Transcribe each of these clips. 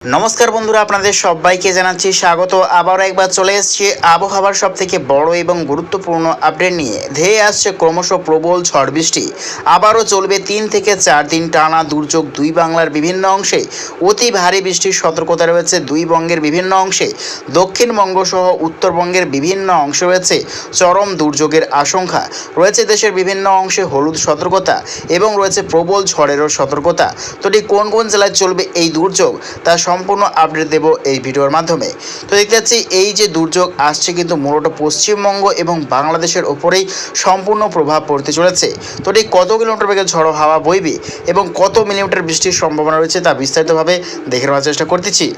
নমস্কার বন্ধুরা, আপনাদের সবাইকে জানাচ্ছি স্বাগত। আবারও একবার চলে এসেছি আবহাওয়ার সব থেকে বড় এবং গুরুত্বপূর্ণ আপডেট নিয়ে। ধেয়ে আসছে ক্রমশ প্রবল ঝড় বৃষ্টি। আবারও চলবে 3 থেকে 4 দিন টানা দুর্যোগ। দুই বাংলার বিভিন্ন অংশে অতি ভারী বৃষ্টির সতর্কতা রয়েছে। দুই বঙ্গের বিভিন্ন অংশে, দক্ষিণবঙ্গ সহ উত্তরবঙ্গের বিভিন্ন অংশে রয়েছে চরম দুর্যোগের আশঙ্কা। রয়েছে দেশের বিভিন্ন অংশে হলুদ সতর্কতা এবং রয়েছে প্রবল ঝড়েরও সতর্কতা। তো ঠিক কোন কোন জেলায় চলবে এই দুর্যোগ তা সম্পূর্ণ আপডেট দেব এই ভিডিওর মাধ্যমে। তো দেখতে পাচ্ছি এই যে দুর্যোগ আসছে কিন্তু মূলত পশ্চিমবঙ্গ এবং বাংলাদেশের ওপরেই সম্পূর্ণ প্রভাব পড়তে চলেছে। তো ঠিক কত কিলোমিটার বেগে ঝড়ো হাওয়া বইবে এবং কত মিলিমিটার বৃষ্টির সম্ভাবনা রয়েছে তা বিস্তারিতভাবে দেখে নেওয়ার চেষ্টা করতেছি।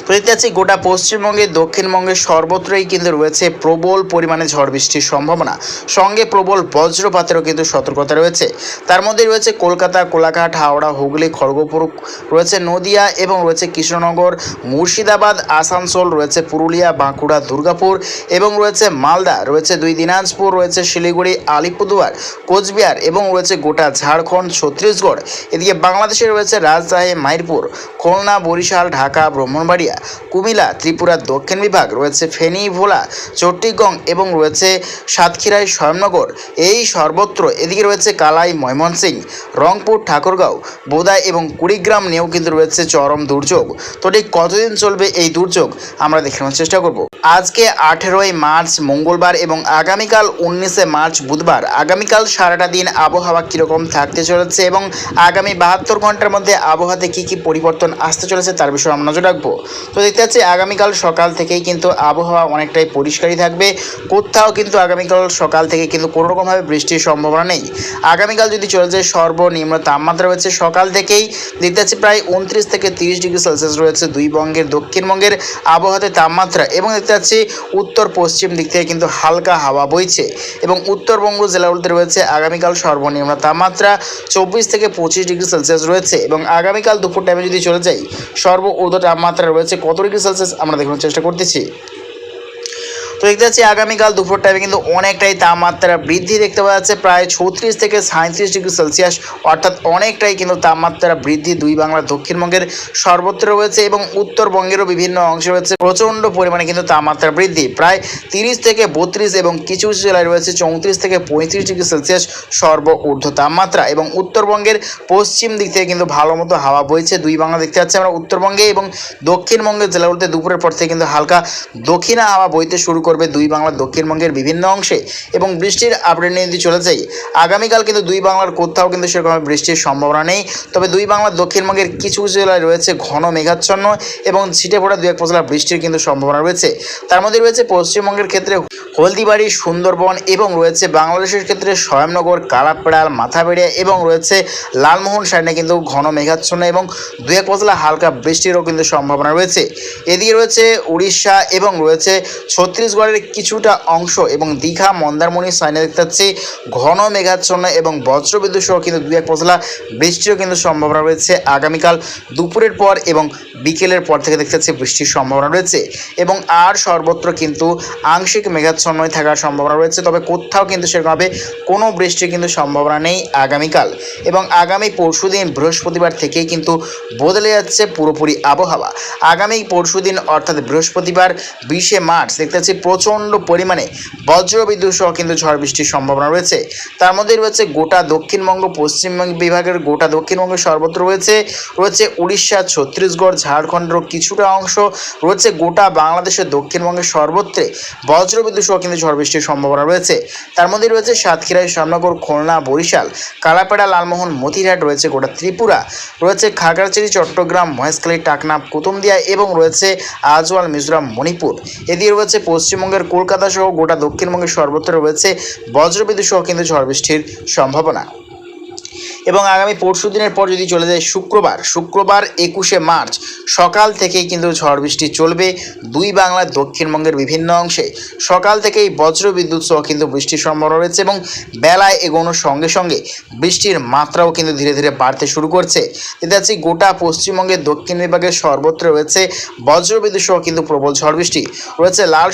তো দেখতে পাচ্ছি গোটা পশ্চিমবঙ্গে, দক্ষিণবঙ্গের সর্বত্রই কিন্তু রয়েছে প্রবল পরিমাণে ঝড় বৃষ্টির সম্ভাবনা, সঙ্গে প্রবল বজ্রপাতেরও কিন্তু সতর্কতা রয়েছে। তার মধ্যে রয়েছে কলকাতা, কোলাঘাট, হাওড়া, হুগলি, খড়গপুর, রয়েছে নদিয়া এবং রয়েছে কৃষ্ণনগর, মুর্শিদাবাদ, আসানসোল, রয়েছে পুরুলিয়া, বাঁকুড়া, দুর্গাপুর এবং রয়েছে মালদা, রয়েছে 2 দিনাজপুর, রয়েছে শিলিগুড়ি, আলিপুরদুয়ার, কোচবিহার এবং রয়েছে গোটা ঝাড়খণ্ড, ছত্তিশগড়। এদিকে বাংলাদেশে রয়েছে রাজশাহী, মাইরপুর, খুলনা, বরিশাল, ঢাকা, ব্রাহ্মণবাড়িয়া, কুমিল্লা, ত্রিপুরার দক্ষিণ বিভাগ, রয়েছে ফেনী, ভোলা, চট্টগ্রাম এবং রয়েছে সাতক্ষীরায় শয়নগর, এই সর্বত্র। এদিকে রয়েছে কালাই, ময়মনসিংহ, রংপুর, ঠাকুরগাঁও, বোদাই এবং কুড়িগ্রাম নিয়েও কিন্তু রয়েছে চরম দুর্যোগ। তো ঠিক কতদিন চলবে এই দুর্যোগ আমরা দেখে নেওয়ার চেষ্টা করব। আজকে 18ই মার্চ মঙ্গলবার এবং আগামীকাল 19শে মার্চ বুধবার। আগামীকাল সারাটা দিন আবহাওয়া কীরকম থাকতে চলেছে এবং আগামী 72 ঘন্টার মধ্যে আবহাওয়াতে কী কী পরিবর্তন আসতে চলেছে তার বিষয়ে আমরা নজর রাখবো। তো দেখতে পাচ্ছি আগামীকাল সকাল থেকেই কিন্তু আবহাওয়া অনেকটাই পরিষ্কারই থাকবে। কোথাও কিন্তু আগামীকাল সকাল থেকে কিন্তু কোনো রকমভাবে বৃষ্টির সম্ভাবনা নেই। আগামীকাল যদি চলে যায়, সর্বনিম্ন তাপমাত্রা রয়েছে সকাল থেকেই দেখতে পাচ্ছি প্রায় 29 থেকে 30 ডিগ্রি সেলসিয়াস রয়েছে দুই বঙ্গের, দক্ষিণবঙ্গের আবহাওয়াতে তাপমাত্রা। এবং দেখতে পাচ্ছি উত্তর পশ্চিম দিক থেকে কিন্তু হালকা হাওয়া বইছে এবং উত্তরবঙ্গ জেলাগুলোতে রয়েছে আগামীকাল সর্বনিম্ন তাপমাত্রা 24 থেকে 25 ডিগ্রি সেলসিয়াস রয়েছে। এবং আগামীকাল দুপুর টাইমে যদি চলে যাই, সর্বোচ্চ তাপমাত্রা রয়েছে কত ডিগ্রি সেলসিয়াস আমরা দেখানোর চেষ্টা করতেছি। তো দেখতে পাচ্ছি আগামীকাল দুপুর টাইমে কিন্তু অনেকটাই তাপমাত্রা বৃদ্ধি দেখতে পাওয়া যাচ্ছে, প্রায় 36 থেকে 37 ডিগ্রি সেলসিয়াস, অর্থাৎ অনেকটাই কিন্তু তাপমাত্রা বৃদ্ধি দুই বাংলার, দক্ষিণবঙ্গের সর্বত্র রয়েছে এবং উত্তরবঙ্গেরও বিভিন্ন অংশে রয়েছে প্রচণ্ড পরিমাণে কিন্তু তাপমাত্রা বৃদ্ধি, প্রায় 30 থেকে 32 এবং কিছু কিছু জেলায় রয়েছে 34 থেকে 35 ডিগ্রি সেলসিয়াস সর্বোচ্চ তাপমাত্রা। এবং উত্তরবঙ্গের পশ্চিম দিক থেকে কিন্তু ভালো মতো হাওয়া বইছে দুই বাংলা। দেখতে পাচ্ছি আমরা উত্তরবঙ্গে এবং দক্ষিণবঙ্গের জেলাগুলোতে দুপুরের পর থেকে কিন্তু হালকা দক্ষিণা হাওয়া বইতে শুরু করবে দুই বাংলার, দক্ষিণবঙ্গের বিভিন্ন অংশে। এবং বৃষ্টির আপডেট নিয়ে যদি চলে যাই, আগামীকাল কিন্তু দুই বাংলার কোথাও কিন্তু সেরকম বৃষ্টির সম্ভাবনা নেই। তবে দুই বাংলার দক্ষিণবঙ্গের কিছু জেলায় রয়েছে ঘন মেঘাচ্ছন্ন এবং ছিটে ফোটা 2-1 পশলা বৃষ্টির কিন্তু সম্ভাবনা রয়েছে। তার মধ্যে রয়েছে পশ্চিমবঙ্গের ক্ষেত্রে হলদিবাড়ি, সুন্দরবন এবং রয়েছে বাংলাদেশের ক্ষেত্রে শয়নগর, কালাপাড়াল, মাথাবেড়িয়া এবং রয়েছে লালমোহন সাইডে কিন্তু ঘন মেঘাচ্ছন্ন এবং 2-1 পশলা হালকা বৃষ্টিরও কিন্তু সম্ভাবনা রয়েছে। এদিকে রয়েছে উড়িষ্যা এবং রয়েছে ছত্তিশগড়ের কিছুটা অংশ এবং দীঘা, মন্দারমণি সাইডে দেখতে পাচ্ছি ঘন মেঘাচ্ছন্ন এবং বজ্রবিদ্যুৎ সহ কিন্তু 2-1 পশলা বৃষ্টিরও কিন্তু সম্ভাবনা রয়েছে আগামীকাল দুপুরের পর এবং বিকেলের পর থেকে দেখতে পাচ্ছি বৃষ্টির সম্ভাবনা রয়েছে। এবং আর সর্বত্র কিন্তু আংশিক মেঘাচ্ছন্নই থাকার সম্ভাবনা রয়েছে, তবে কোথাও কিন্তু সেরকমভাবে কোনো বৃষ্টির কিন্তু সম্ভাবনা নেই আগামীকাল। এবং আগামী পরশুদিন বৃহস্পতিবার থেকেই কিন্তু বদলে যাচ্ছে পুরোপুরি আবহাওয়া। আগামী পরশুদিন অর্থাৎ বৃহস্পতিবার 20শে মার্চ দেখতে পাচ্ছি প্রচণ্ড পরিমাণে বজ্রবিদ্যুৎ সহ কিন্তু ঝড় বৃষ্টির সম্ভাবনা রয়েছে। তার মধ্যে রয়েছে গোটা দক্ষিণবঙ্গ, পশ্চিমবঙ্গ বিভাগের গোটা দক্ষিণবঙ্গের সর্বত্র রয়েছে উড়িষ্যা, ছত্তিশগড়, ঝাড়খণ্ডের কিছুটা অংশ, রয়েছে গোটা বাংলাদেশের দক্ষিণবঙ্গের সর্বত্রে বজ্রবিদ্যুৎ সহ কিন্তু ঝড় বৃষ্টির সম্ভাবনা রয়েছে। তার মধ্যে রয়েছে সাতক্ষীরায় শয়নগর, খুলনা, বরিশাল, কালাপাড়া, লালমোহন, মতিরহাট, রয়েছে গোটা ত্রিপুরা, রয়েছে খাগড়াছড়ি, চট্টগ্রাম, মহেশখালী, টাকনা, কুতুমদিয়া এবং রয়েছে আজওয়াল, মিজোরাম, মণিপুর। এদিকে রয়েছে পশ্চিমবঙ্গের কলকাতা সহ গোটা দক্ষিণবঙ্গের সর্বত্র রয়েছে বজ্রবিদ্যুৎ সহ কিন্তু ঝড় বৃষ্টির সম্ভাবনা। এবং আগামী পরশু দিনের পর যদি চলে যায় শুক্রবার 21শে মার্চ সকাল থেকেই কিন্তু ঝড় বৃষ্টি চলবে দুই বাংলার, দক্ষিণবঙ্গের বিভিন্ন অংশে। সকাল থেকেই বজ্রবিদ্যুৎ সহ কিন্তু বৃষ্টির সম্ভাবনা রয়েছে এবং বেলায় এগোনোর সঙ্গে সঙ্গে বৃষ্টির মাত্রাও কিন্তু ধীরে ধীরে বাড়তে শুরু করছে। দেখতে পাচ্ছি গোটা পশ্চিমবঙ্গের দক্ষিণ বিভাগের সর্বত্র রয়েছে বজ্রবিদ্যুৎ সহ কিন্তু প্রবল ঝড় বৃষ্টি রয়েছে। লাল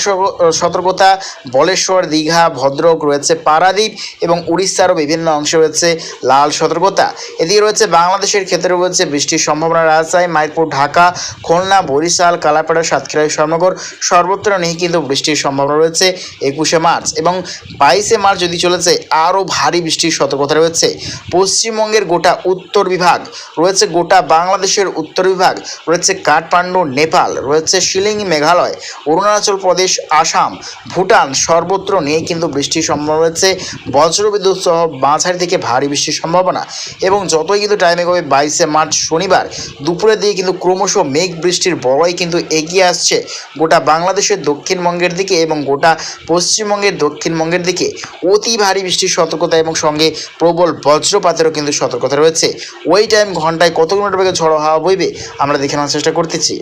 সতর্কতা বলেশ্বর, দীঘা, ভদ্রক, রয়েছে পারাদ্বীপ এবং উড়িষ্যারও বিভিন্ন অংশে রয়েছে লাল সতর্কতা। সতর্কতা। এদিকে রয়েছে বাংলাদেশের ক্ষেত্রে রয়েছে বৃষ্টির সম্ভাবনা। রাজশাহী, মাইদপুর, ঢাকা, খুলনা, বরিশাল, কালাপাড়া, সাতক্ষীরা, শ্যামনগর সর্বত্র নেই কিন্তু বৃষ্টির সম্ভাবনা রয়েছে 21শে মার্চ এবং 22শে মার্চ যদি চলেছে আরও ভারী বৃষ্টির সতর্কতা রয়েছে। পশ্চিমবঙ্গের গোটা উত্তর বিভাগ রয়েছে, গোটা বাংলাদেশের উত্তর বিভাগ রয়েছে, কাঠমান্ডু, নেপাল রয়েছে, শিলিগুড়ি, মেঘালয়, অরুণাচল প্রদেশ, আসাম, ভুটান সর্বত্র নিয়ে কিন্তু বৃষ্টির সম্ভাবনা রয়েছে। বজ্রবিদ্যুৎ সহ মাঝারি থেকে ভারী বৃষ্টির সম্ভাবনা এবং যতই কিন্তু টাইম এগোবে 22শে মার্চ শনিবার দুপুরের দিকে কিন্তু ক্রমশ মেঘ বৃষ্টির বড়ই কিন্তু এগিয়ে আসছে গোটা বাংলাদেশের দক্ষিণবঙ্গের দিকে এবং গোটা পশ্চিমবঙ্গের দক্ষিণবঙ্গের দিকে অতি ভারী বৃষ্টির সতর্কতা এবং সঙ্গে প্রবল বজ্রপাতেরও কিন্তু সতর্কতা রয়েছে। ওই টাইম ঘন্টায় কত কিলোমিটার বেগে ঝড়ো হাওয়া বইবে আমরা দেখে নেওয়ার চেষ্টা করতেছি।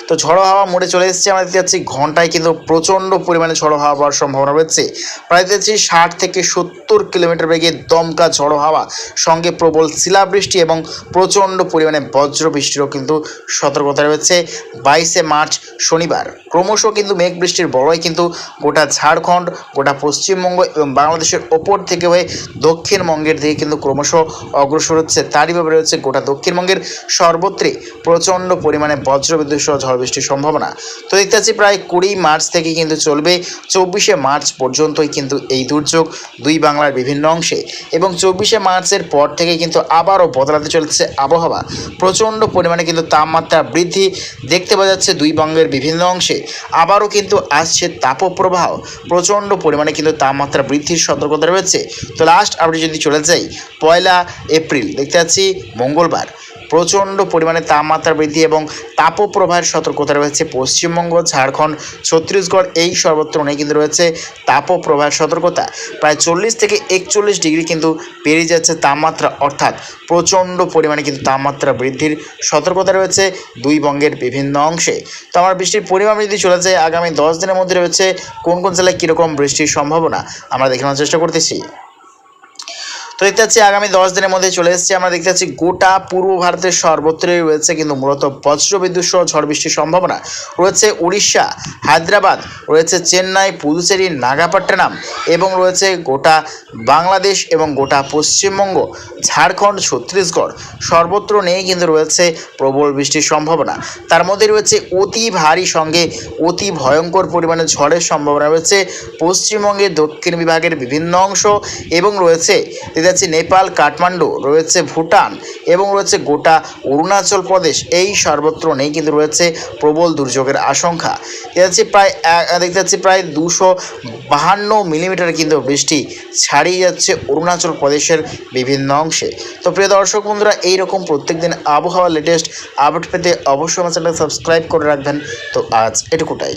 তো ঝড়ো হাওয়া মোড়ে চলে এসেছে, আমরা দেখতে পাচ্ছি ঘন্টায় কিন্তু প্রচণ্ড পরিমাণে ঝড়ো হাওয়া হওয়ার সম্ভাবনা রয়েছে। প্রায় দেখছি 60 থেকে 70 কিলোমিটার বেগে দমকা ঝড়ো হাওয়া সঙ্গে প্রবল শিলাবৃষ্টি এবং প্রচণ্ড পরিমাণে বজ্র বৃষ্টিরও কিন্তু সতর্কতা রয়েছে 22শে মার্চ শনিবার। ক্রমশ কিন্তু মেঘ বৃষ্টির বড়ই কিন্তু গোটা ঝাড়খণ্ড, গোটা পশ্চিমবঙ্গ এবং বাংলাদেশের ওপর থেকে হয়ে দক্ষিণবঙ্গের দিকে কিন্তু ক্রমশ অগ্রসর হচ্ছে। তারই ভাবে রয়েছে গোটা দক্ষিণবঙ্গের সর্বত্রই প্রচণ্ড পরিমাণে বজ্রবিদ্যুৎ সহ ঝড় বৃষ্টির সম্ভাবনা। তো দেখতে পাচ্ছি প্রায় 20 মার্চ থেকে কিন্তু চলবে 24শে মার্চ পর্যন্তই কিন্তু এই দুর্যোগ দুই বাংলার বিভিন্ন অংশে এবং 24শে মার্চের পর থেকে কিন্তু আবারও বদলাতে চলেছে আবহাওয়া। প্রচণ্ড পরিমাণে কিন্তু তাপমাত্রা বৃদ্ধি দেখতে পাওয়া যাচ্ছে দুই বঙ্গের বিভিন্ন অংশে। আবারও কিন্তু আসছে তাপপ্রবাহ, প্রচণ্ড পরিমাণে কিন্তু তাপমাত্রা বৃদ্ধির সতর্কতা রয়েছে। তো লাস্ট আপডেট যদি চলে যাই 1 এপ্রিল দেখতে পাচ্ছি মঙ্গলবার প্রচণ্ড পরিমাণে তাপমাত্রা বৃদ্ধি এবং তাপপ্রবাহের সতর্কতা রয়েছে। পশ্চিমবঙ্গ, ঝাড়খণ্ড, ছত্তিশগড় এই সর্বত্র নেই কিন্তু রয়েছে তাপপ্রবাহের সতর্কতা। প্রায় 40 থেকে 41 ডিগ্রি কিন্তু পেরিয়ে যাচ্ছে তাপমাত্রা, অর্থাৎ প্রচণ্ড পরিমাণে কিন্তু তাপমাত্রা বৃদ্ধির সতর্কতা রয়েছে দুই বঙ্গের বিভিন্ন অংশে। তো আমার বৃষ্টির পরিমাণ যদি চলে যায় আগামী 10 দিনের মধ্যে রয়েছে কোন কোন জেলায় কীরকম বৃষ্টির সম্ভাবনা আমরা দেখানোর চেষ্টা করতেছি। তো দেখতে পাচ্ছি আগামী 10 দিনের মধ্যে চলে এসেছে, আমরা দেখতে পাচ্ছি গোটা পূর্ব ভারতের সর্বত্রই রয়েছে কিন্তু মূলত বজ্রবিদ্যুৎ সহ ঝড় বৃষ্টির সম্ভাবনা রয়েছে। উড়িষ্যা, হায়দ্রাবাদ রয়েছে, চেন্নাই, পুদুচেরি, নাগাপট্টিনম এবং রয়েছে গোটা বাংলাদেশ এবং গোটা পশ্চিমবঙ্গ, ঝাড়খণ্ড, ছত্তিশগড় সর্বত্র নিয়ে কিন্তু রয়েছে প্রবল বৃষ্টির সম্ভাবনা। তার মধ্যে রয়েছে অতি ভারী সঙ্গে অতি ভয়ঙ্কর পরিমাণে ঝড়ের সম্ভাবনা রয়েছে পশ্চিমবঙ্গের দক্ষিণ বিভাগের বিভিন্ন অংশ এবং রয়েছে যাচ্ছে নেপাল, কাঠমান্ডু রয়েছে, ভুটান এবং রয়েছে গোটা অরুণাচল প্রদেশ এই সর্বত্র নেই কিন্তু রয়েছে প্রবল দুর্যোগের আশঙ্কা। যাচ্ছে প্রায় দেখতে পাচ্ছি প্রায় 252 মিলিমিটার কিন্তু বৃষ্টি ছাড়িয়ে যাচ্ছে অরুণাচল প্রদেশের বিভিন্ন অংশে। তো প্রিয় দর্শক বন্ধুরা, এইরকম প্রত্যেকদিন আবহাওয়া লেটেস্ট আপডেট পেতে অবশ্যই আমার চ্যানেল সাবস্ক্রাইব করে রাখবেন। তো আজ এটুকুটাই।